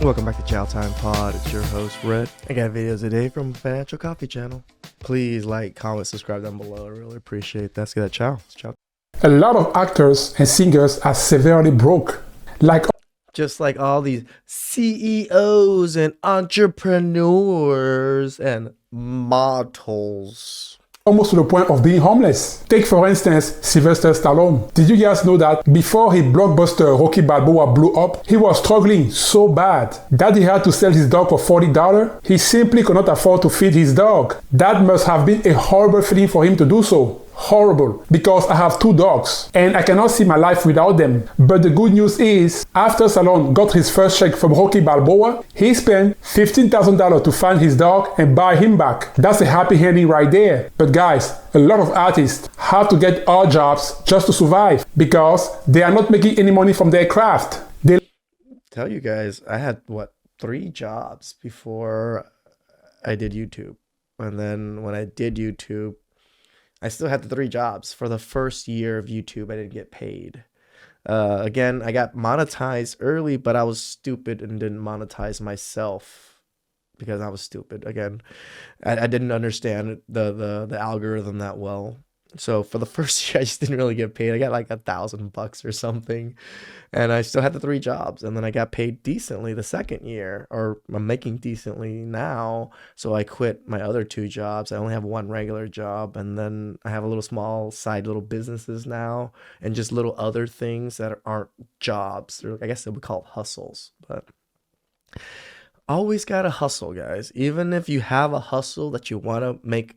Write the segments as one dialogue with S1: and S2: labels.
S1: Welcome back to Chow Time Pod. It's your host, Red. I got videos today from Financial Coffee Channel. Please like, comment, subscribe down below. I really appreciate that. Let's get that chow. It's chow.
S2: A lot of actors and singers are severely broke.
S1: Just like all these CEOs and entrepreneurs and models.
S2: Almost to the point of being homeless. Take for instance Sylvester Stallone. Did you guys know that before his blockbuster Rocky Balboa blew up, he was struggling so bad that he had to sell his dog for $40? He simply could not afford to feed his dog. That must have been a horrible feeling for him to do so. Horrible, because I have 2 dogs and I cannot see my life without them. But the good news is, after Stallone got his first check from Rocky Balboa, he spent $15,000 to find his dog and buy him back. That's a happy ending right there. But guys, a lot of artists have to get odd jobs just to survive because they are not making any money from their craft.
S1: Tell you guys, I had 3 jobs before I did YouTube. And then when I did YouTube, I still had the 3 jobs. For the first year of YouTube, I didn't get paid. Again, I got monetized early, but I was stupid and didn't monetize myself because I was stupid. Again, I didn't understand the algorithm that well. So for the first year, I just didn't really get paid. I got like $1,000 or something, and I still had the 3 jobs. And then I got paid decently the second year, or I'm making decently now. So I quit my other 2 jobs. I only have 1 regular job, and then I have a little small side little businesses now, and just little other things that aren't jobs. Or I guess they would call it hustles, but always gotta hustle, guys. Even if you have a hustle that you want to make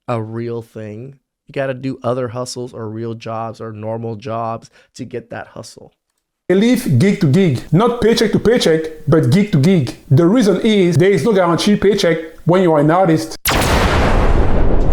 S1: a real thing, you got to do other hustles or real jobs or normal jobs to get that hustle.
S2: They live gig to gig, not paycheck to paycheck, but gig to gig. The reason is there is no guaranteed paycheck when you are an artist.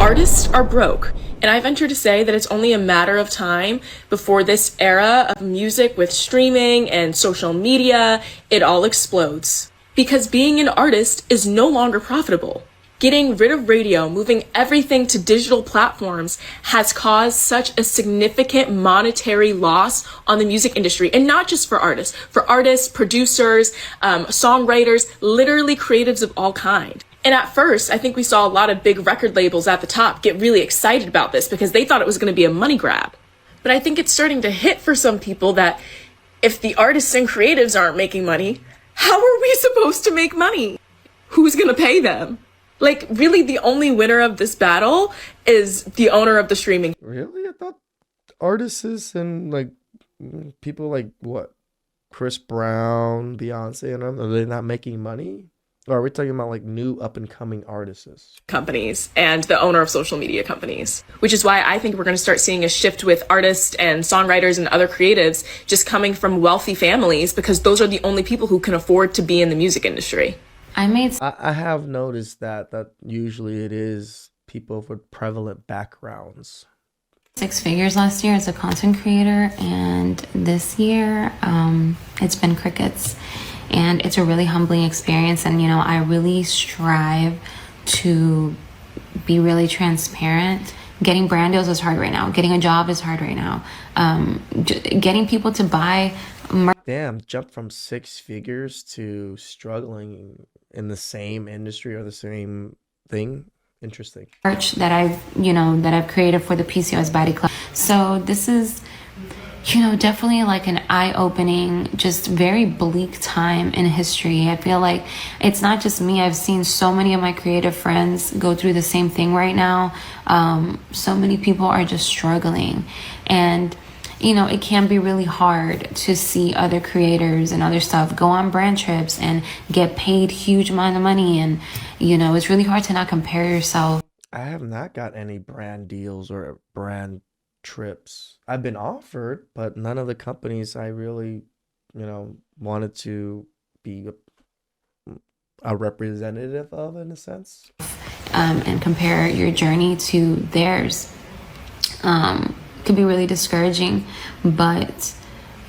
S3: Artists are broke, and I venture to say that it's only a matter of time before this era of music with streaming and social media, it all explodes. Because being an artist is no longer profitable. Getting rid of radio, moving everything to digital platforms has caused such a significant monetary loss on the music industry. And not just for artists, producers, songwriters, literally creatives of all kinds. And at first, I think we saw a lot of big record labels at the top get really excited about this because they thought it was going to be a money grab. But I think it's starting to hit for some people that if the artists and creatives aren't making money, how are we supposed to make money? Who's going to pay them? Like, really, the only winner of this battle is the owner of the streaming.
S1: Really? I thought artists and like people like Chris Brown, Beyonce, and them, are they not making money? Or are we talking about like new up and coming artists?
S3: Companies and the owner of social media companies, which is why I think we're going to start seeing a shift with artists and songwriters and other creatives just coming from wealthy families because those are the only people who can afford to be in the music industry.
S1: I have noticed that usually it is people with prevalent backgrounds.
S4: 6 figures last year as a content creator, and this year it's been crickets. And it's a really humbling experience, and I really strive to be really transparent. Getting brand deals is hard right now. Getting a job is hard right now. Getting people to buy
S1: Damn, jumped from 6 figures to struggling in the same industry or the same thing. Interesting.
S4: Merch that I've created for the PCOS Body Club. So this is, definitely like an eye-opening, just very bleak time in history. I feel like it's not just me. I've seen so many of my creative friends go through the same thing right now. So many people are just struggling, and it can be really hard to see other creators and other stuff go on brand trips and get paid huge amount of money. And, it's really hard to not compare yourself.
S1: I have not got any brand deals or brand trips. I've been offered, but none of the companies I really, wanted to be a representative of, in a sense.
S4: And compare your journey to theirs. Could be really discouraging, but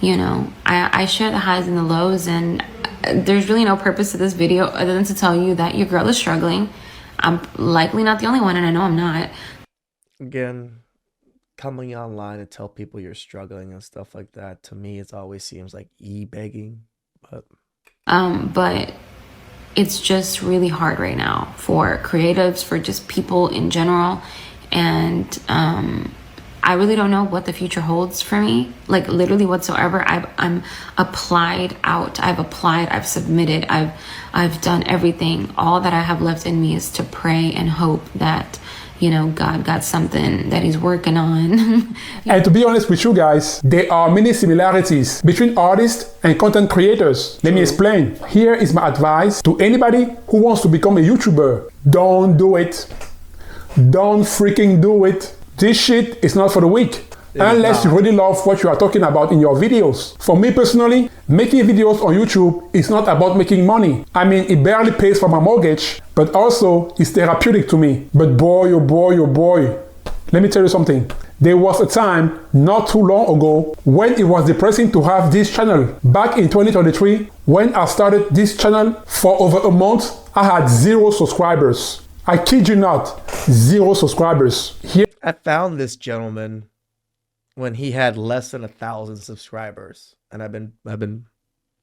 S4: I share the highs and the lows, and there's really no purpose to this video other than to tell you that your girl is struggling. I'm likely not the only one, and I know I'm not.
S1: Again, coming online and tell people you're struggling and stuff like that, to me, it always seems like e-begging, but
S4: But it's just really hard right now for creatives, for just people in general. And I really don't know what the future holds for me, like literally whatsoever. I'm applied out. I've submitted, I've done everything. All that I have left in me is to pray and hope that, you know, God got something that he's working on.
S2: And to be honest with you guys, there are many similarities between artists and content creators. Let me explain. Here is my advice to anybody who wants to become a YouTuber. Don't do it. Don't freaking do it. This shit is not for the weak. Unless you really love what you are talking about in your videos. For me personally, making videos on YouTube is not about making money. I mean, it barely pays for my mortgage, but also it's therapeutic to me. But boy, oh boy, oh boy. Let me tell you something. There was a time not too long ago when it was depressing to have this channel. Back in 2023, when I started this channel, for over a month, I had 0 subscribers. I kid you not, 0 subscribers. Here
S1: I found this gentleman when he had less than 1,000 subscribers, and I've been,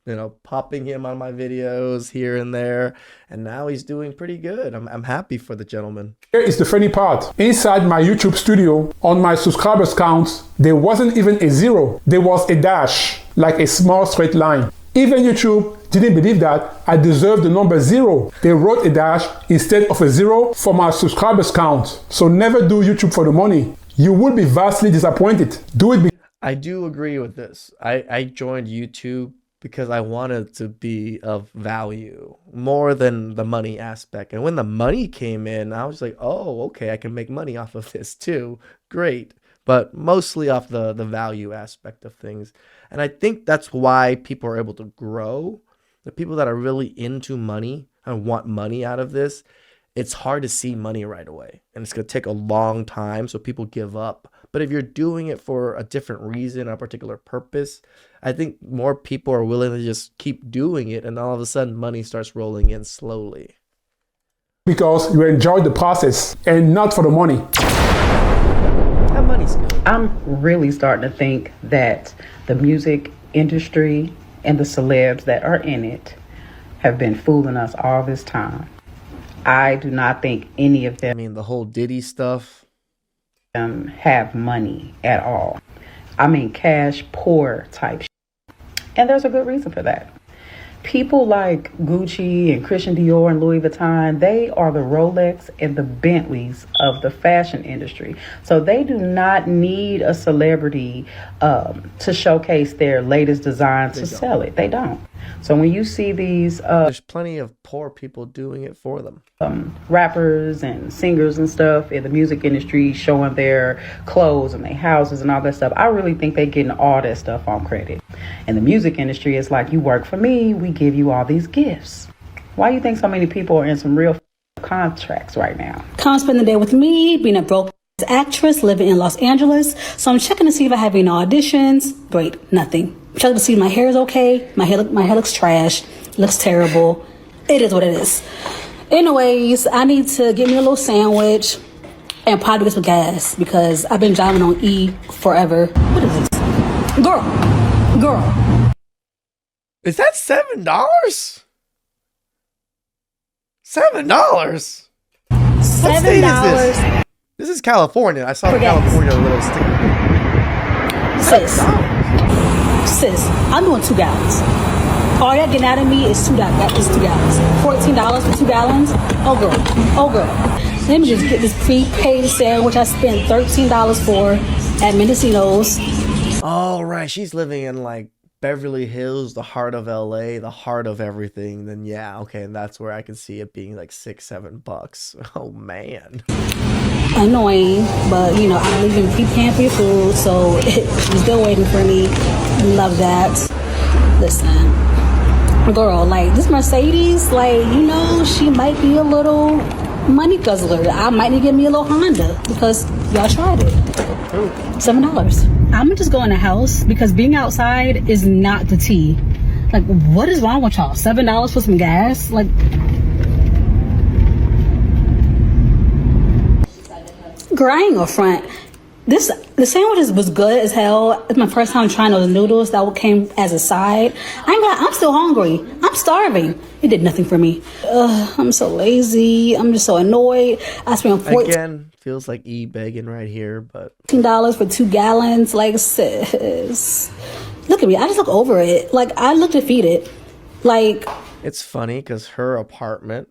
S1: you know, popping him on my videos here and there, and now he's doing pretty good. I'm happy for the gentleman.
S2: Here is the funny part. Inside my YouTube studio, on my subscribers count, there wasn't even a 0. There was a dash, like a small straight line. Even YouTube didn't believe that I deserved the number 0. They wrote a dash instead of a 0 for my subscribers count. So never do YouTube for the money. You will be vastly disappointed. Do it.
S1: I do agree with this. I joined YouTube because I wanted to be of value more than the money aspect. And when the money came in, I was like, oh, okay, I can make money off of this too. Great. But mostly off the value aspect of things. And I think that's why people are able to grow. The people that are really into money and want money out of this, it's hard to see money right away. And it's going to take a long time, so people give up. But if you're doing it for a different reason, a particular purpose, I think more people are willing to just keep doing it. And all of a sudden, money starts rolling in slowly.
S2: Because you enjoy the process and not for the money.
S1: That money's good.
S5: I'm really starting to think that the music industry and the celebs that are in it have been fooling us all this time. I do not think any of them,
S1: I mean, the whole Diddy stuff,
S5: have money at all. I mean, cash poor type shit. And there's a good reason for that. People like Gucci and Christian Dior and Louis Vuitton, they are the Rolex and the Bentleys of the fashion industry. So they do not need a celebrity to showcase their latest design to sell it. They don't. So when you see these
S1: there's plenty of poor people doing it for them.
S5: Rappers and singers and stuff in the music industry showing their clothes and their houses and all that stuff, I really think they're getting all that stuff on credit. In the music industry, it's like, you work for me, we give you all these gifts. Why do you think so many people are in some real contracts right now?
S6: Come spend the day with me, being a broke actress living in Los Angeles. So I'm checking to see if I have any auditions. Great, nothing. I'm checking to see if my hair is okay. My hair looks trash. Looks terrible. It is what it is. Anyways, I need to get me a little sandwich and probably get some gas because I've been driving on E forever. What is this? Girl.
S1: Is that $7? $7? What state is this? This is California. I saw the California little sticker.
S6: Sis, I'm doing 2 gallons. All y'all getting out of me is $2. $14 for 2 gallons. Oh girl. Let me just get this prepaid sandwich I spent $13 for at Mendocino's.
S1: Oh, right. She's living in like Beverly Hills, the heart of LA, the heart of everything. Then yeah, okay, and that's where I can see it being like $6-7. Oh man.
S6: Annoying, but you know, I'm leaving paying for your food, so it's still waiting for me. Love that. Listen, girl, like this Mercedes, like, you know, she might be a little money guzzler. I might need to get me a little Honda because y'all tried it. $7. I'm gonna just go in the house because being outside is not the tea. Like, what is wrong with y'all? $7 for some gas? Like, girl, I ain't gonna front. The sandwiches was good as hell. It's my first time trying those noodles that came as a side. I'm still hungry. I'm I'm starving. It did nothing for me. I'm so lazy. I'm just so annoyed. I spent
S1: Again, feels like begging right here, but
S6: $14 for 2 gallons. Like, sis, look at me. I just look over it. Like, I look defeated. Like,
S1: it's funny because her apartment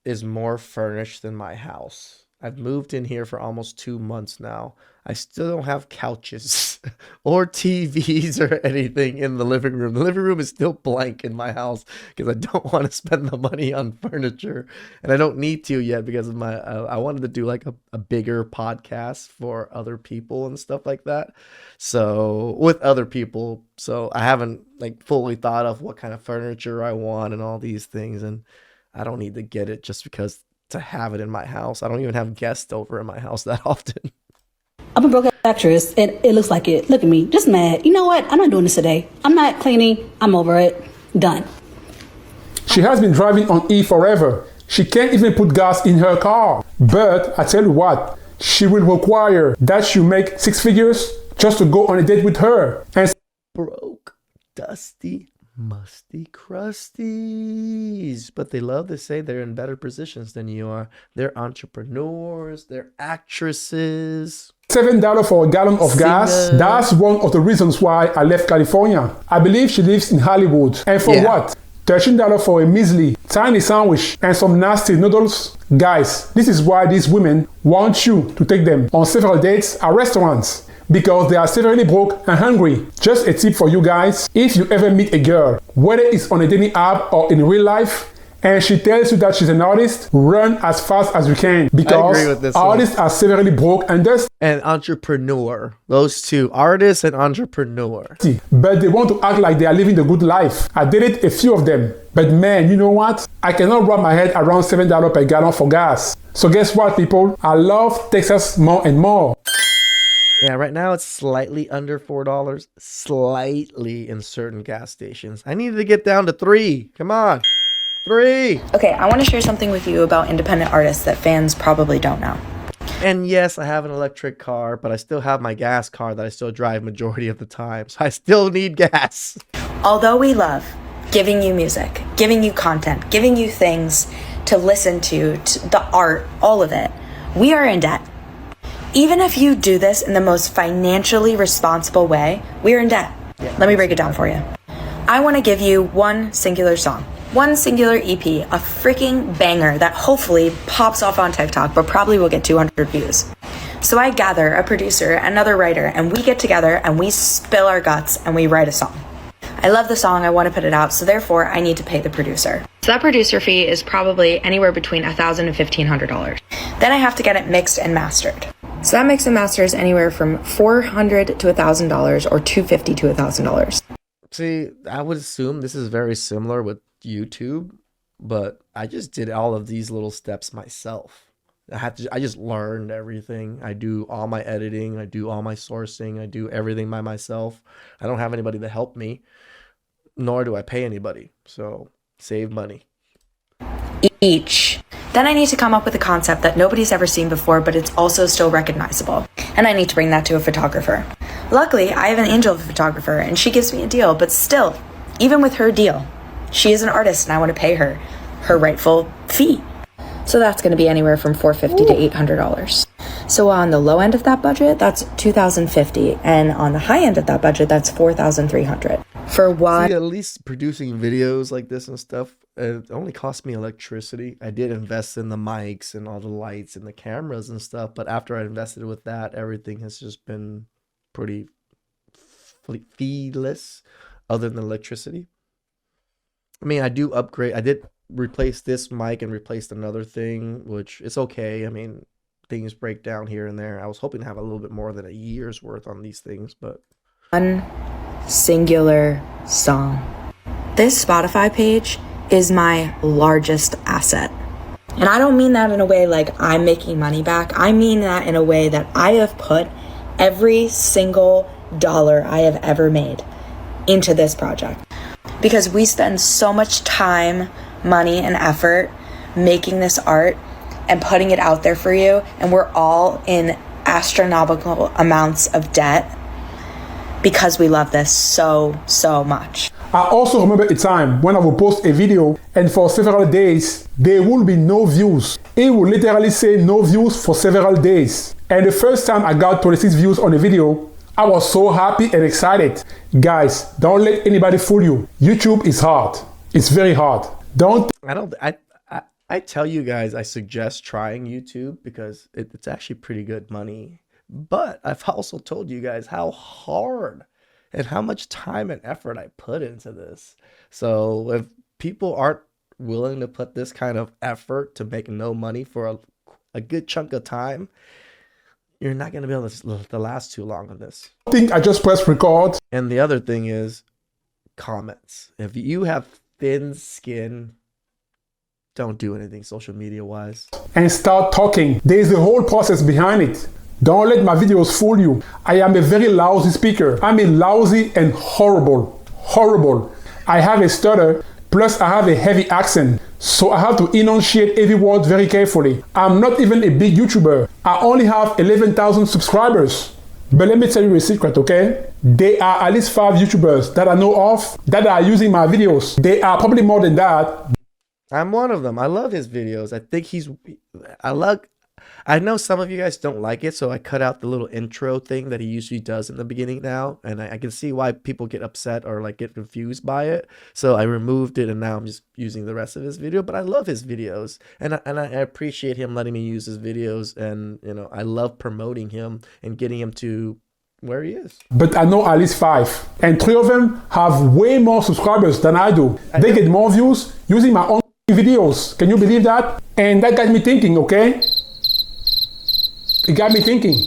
S1: is more furnished than my house. I've moved in here for almost 2 months now. I still don't have couches or TVs or anything in the living room. The living room is still blank in my house because I don't want to spend the money on furniture. And I don't need to yet because of my, I wanted to do like a bigger podcast for other people and stuff like that. So with other people. So I haven't like fully thought of what kind of furniture I want and all these things. And I don't need to get it just because to have it in my house. I don't even have guests over in my house that often.
S6: I'm a broke actress, and it looks like it. Look at me, just mad. You know what? I'm not doing this today. I'm not cleaning. I'm over it. Done.
S2: She has been driving on E forever. She can't even put gas in her car. But I tell you what, she will require that you make 6 figures just to go on a date with her. And
S1: Broke, dusty, musty crusties. But they love to say they're in better positions than you are. They're entrepreneurs, they're actresses.
S2: $7 for a gallon of gas, that's one of the reasons why I left California. I believe she lives in Hollywood. And for what? $13 for a measly, tiny sandwich and some nasty noodles? Guys, this is why these women want you to take them on several dates at restaurants. Because they are severely broke and hungry. Just a tip for you guys, if you ever meet a girl, whether it's on a dating app or in real life, and she tells you that she's an artist, run as fast as you can. Because artists are severely broke and thirsty.
S1: And entrepreneur. Those two, artist and entrepreneur.
S2: But they want to act like they are living the good life. I dated a few of them. But man, you know what? I cannot wrap my head around $7 per gallon for gas. So guess what, people? I love Texas more and more.
S1: Yeah, right now it's slightly under $4. Slightly in certain gas stations. I needed to get down to 3. Come on. 3.
S7: Okay, I want to share something with you about independent artists that fans probably don't know.
S1: And yes, I have an electric car, but I still have my gas car that I still drive majority of the time. So I still need gas.
S7: Although we love giving you music, giving you content, giving you things to listen to the art, all of it, we are in debt. Even if you do this in the most financially responsible way, we are in debt. Let me break it down for you. I want to give you one singular song, one singular EP, a freaking banger that hopefully pops off on TikTok, but probably will get 200 views. So I gather a producer, another writer, and we get together and we spill our guts and we write a song. I love the song, I want to put it out, so therefore I need to pay the producer. So that producer fee is probably anywhere between $1,000 and $1,500. Then I have to get it mixed and mastered. So that mix and master is anywhere from $400 to $1,000 or $250 to $1,000.
S1: See, I would assume this is very similar with YouTube, but I just did all of these little steps myself. I just learned everything. I do all my editing, I do all my sourcing, I do everything by myself. I don't have anybody to help me, nor do I pay anybody. So save money.
S7: Each. Then I need to come up with a concept that nobody's ever seen before, but it's also still recognizable. And I need to bring that to a photographer. Luckily, I have an angel photographer and she gives me a deal, but still, even with her deal, she is an artist and I want to pay her rightful fee. So that's going to be anywhere from $450 to $800. So on the low end of that budget, that's $2,050, and on the high end of that budget, that's $4,300. For what?
S1: See, at least producing videos like this and stuff, it only cost me electricity. I did invest in the mics and all the lights and the cameras and stuff, but after I invested with that, everything has just been pretty feeless, other than electricity. I mean, I did replace this mic and replaced another thing, which is okay. I mean, things break down here and there. I was hoping to have a little bit more than a year's worth on these things, but
S7: one singular song. This Spotify page is my largest asset. And I don't mean that in a way like I'm making money back. I mean that in a way that I have put every single dollar I have ever made into this project. Because we spend so much time, money, and effort making this art and putting it out there for you, and we're all in astronomical amounts of debt because we love this so much.
S2: I also remember a time when I would post a video and for several days, there would be no views. It would literally say no views for several days. And the first time I got 26 views on a video, I was so happy and excited. Guys, don't let anybody fool you. YouTube is hard. It's very hard.
S1: I tell you guys, I suggest trying YouTube because it's actually pretty good money. But I've also told you guys how hard and how much time and effort I put into this. So if people aren't willing to put this kind of effort to make no money for a good chunk of time, you're not going to be able to last too long on this.
S2: I think I just pressed record.
S1: And the other thing is comments. If you have thin skin, don't do anything social media wise.
S2: And start talking. There's a whole process behind it. Don't let my videos fool you. I am a very lousy speaker. I'm a lousy and horrible. I have a stutter, plus I have a heavy accent. So I have to enunciate every word very carefully. I'm not even a big YouTuber. I only have 11,000 subscribers. But let me tell you a secret, okay? There are at least 5 YouTubers that I know of that are using my videos. There are probably more than that.
S1: I'm one of them. I love his videos. I know some of you guys don't like it, so I cut out the little intro thing that he usually does in the beginning now, and I can see why people get upset or like get confused by it. So I removed it, and now I'm just using the rest of his video. But I love his videos, and I appreciate him letting me use his videos, and I love promoting him and getting him to where he is.
S2: But I know at least 5, and 3 of them have way more subscribers than I do. They get more views using my own videos. Can you believe that? And that got me thinking, okay? It got me thinking.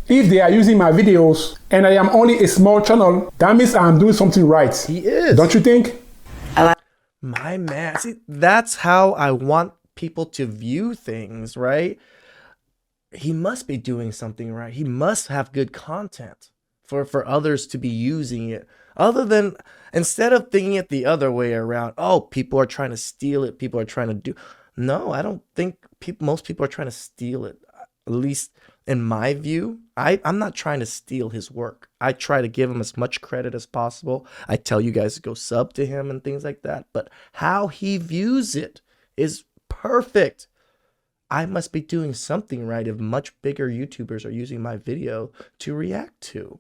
S2: If they are using my videos and I am only a small channel, that means I'm doing something right.
S1: He is.
S2: Don't you think?
S1: My man. See, that's how I want people to view things, right? He must be doing something right. He must have good content for others to be using it. Instead of thinking it the other way around, oh, people are trying to steal it. People are trying to do. No, I don't think most people are trying to steal it. At least in my view, I'm not trying to steal his work. I try to give him as much credit as possible. I tell you guys to go sub to him and things like that. But how he views it is perfect. I must be doing something right if much bigger YouTubers are using my video to react to.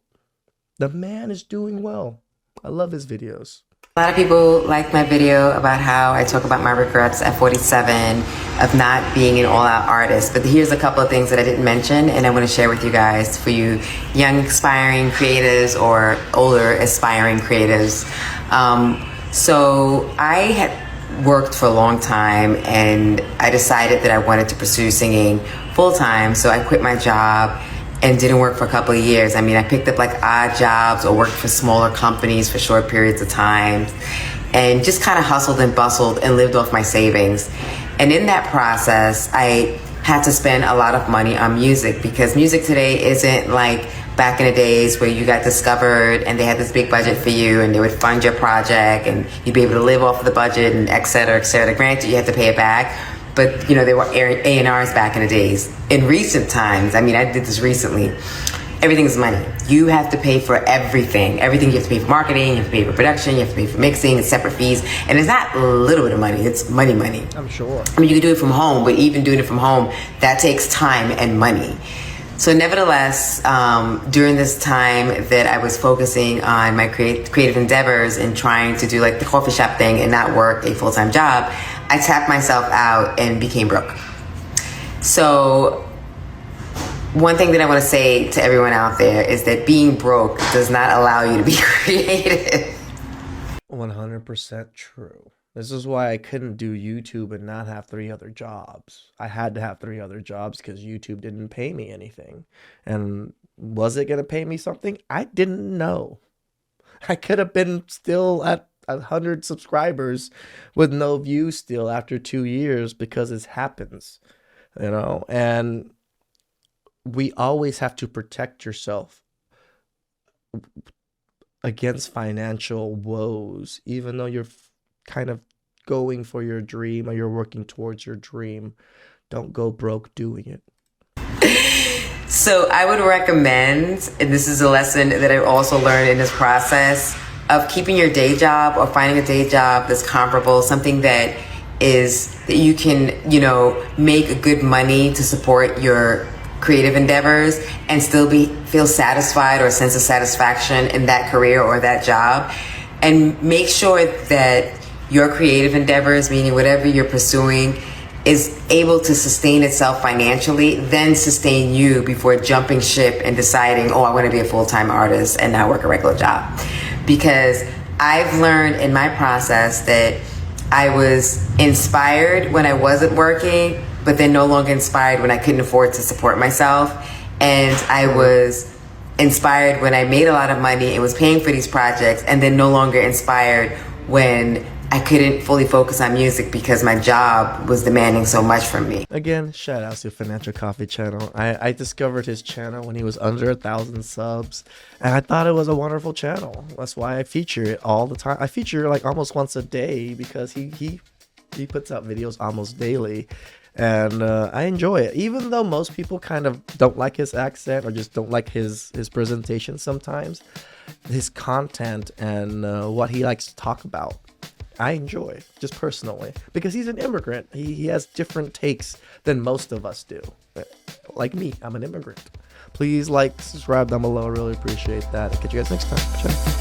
S1: The man is doing well. I love his videos.
S8: A lot of people like my video about how I talk about my regrets at 47 of not being an all-out artist. But here's a couple of things that I didn't mention, and I want to share with you guys for you young aspiring creatives or older aspiring creatives. So I had worked for a long time, and I decided that I wanted to pursue singing full-time. So I quit my job and didn't work for a couple of years. I mean, I picked up like odd jobs or worked for smaller companies for short periods of time and just kind of hustled and bustled and lived off my savings. And in that process, I had to spend a lot of money on music because music today isn't like back in the days where you got discovered and they had this big budget for you and they would fund your project and you'd be able to live off of the budget and et cetera, et cetera. Granted, you had to pay it back. But, there were A&Rs back in the days. In recent times, I mean, I did this recently, everything's money. You have to pay for everything. Everything you have to pay for marketing, you have to pay for production, you have to pay for mixing, it's separate fees. And it's not a little bit of money, it's money.
S1: I'm sure.
S8: I mean, you can do it from home, but even doing it from home, that takes time and money. So nevertheless, during this time that I was focusing on my creative endeavors and trying to do like the coffee shop thing and not work a full-time job, I tapped myself out and became broke. So one thing that I want to say to everyone out there is that being broke does not allow you to be creative.
S1: 100% true. This is why I couldn't do YouTube and not have 3 other jobs. I had to have 3 other jobs because YouTube didn't pay me anything. And was it going to pay me something? I didn't know. I could have been still at 100 subscribers with no views still after 2 years because it happens, and we always have to protect yourself against financial woes, even though you're kind of going for your dream or you're working towards your dream. Don't go broke doing it.
S8: So I would recommend, and this is a lesson that I also learned in this process, of keeping your day job or finding a day job that's comparable, something that you can, make good money to support your creative endeavors and still feel satisfied or a sense of satisfaction in that career or that job. And make sure that your creative endeavors, meaning whatever you're pursuing, is able to sustain itself financially, then sustain you before jumping ship and deciding, oh, I want to be a full-time artist and not work a regular job. Because I've learned in my process that I was inspired when I wasn't working, but then no longer inspired when I couldn't afford to support myself. And I was inspired when I made a lot of money and was paying for these projects, and then no longer inspired when I couldn't fully focus on music because my job was demanding so much from me.
S1: Again, shout out to Financial Coffee channel. I discovered his channel when he was under 1,000 subs, and I thought it was a wonderful channel. That's why I feature it all the time. I feature like almost once a day because he puts out videos almost daily, and I enjoy it. Even though most people kind of don't like his accent or just don't like his presentation sometimes, his content and what he likes to talk about, I enjoy, just personally, because he's an immigrant. He has different takes than most of us do. Like me, I'm an immigrant. Please like, subscribe down below. I really appreciate that. I'll catch you guys next time. Ciao.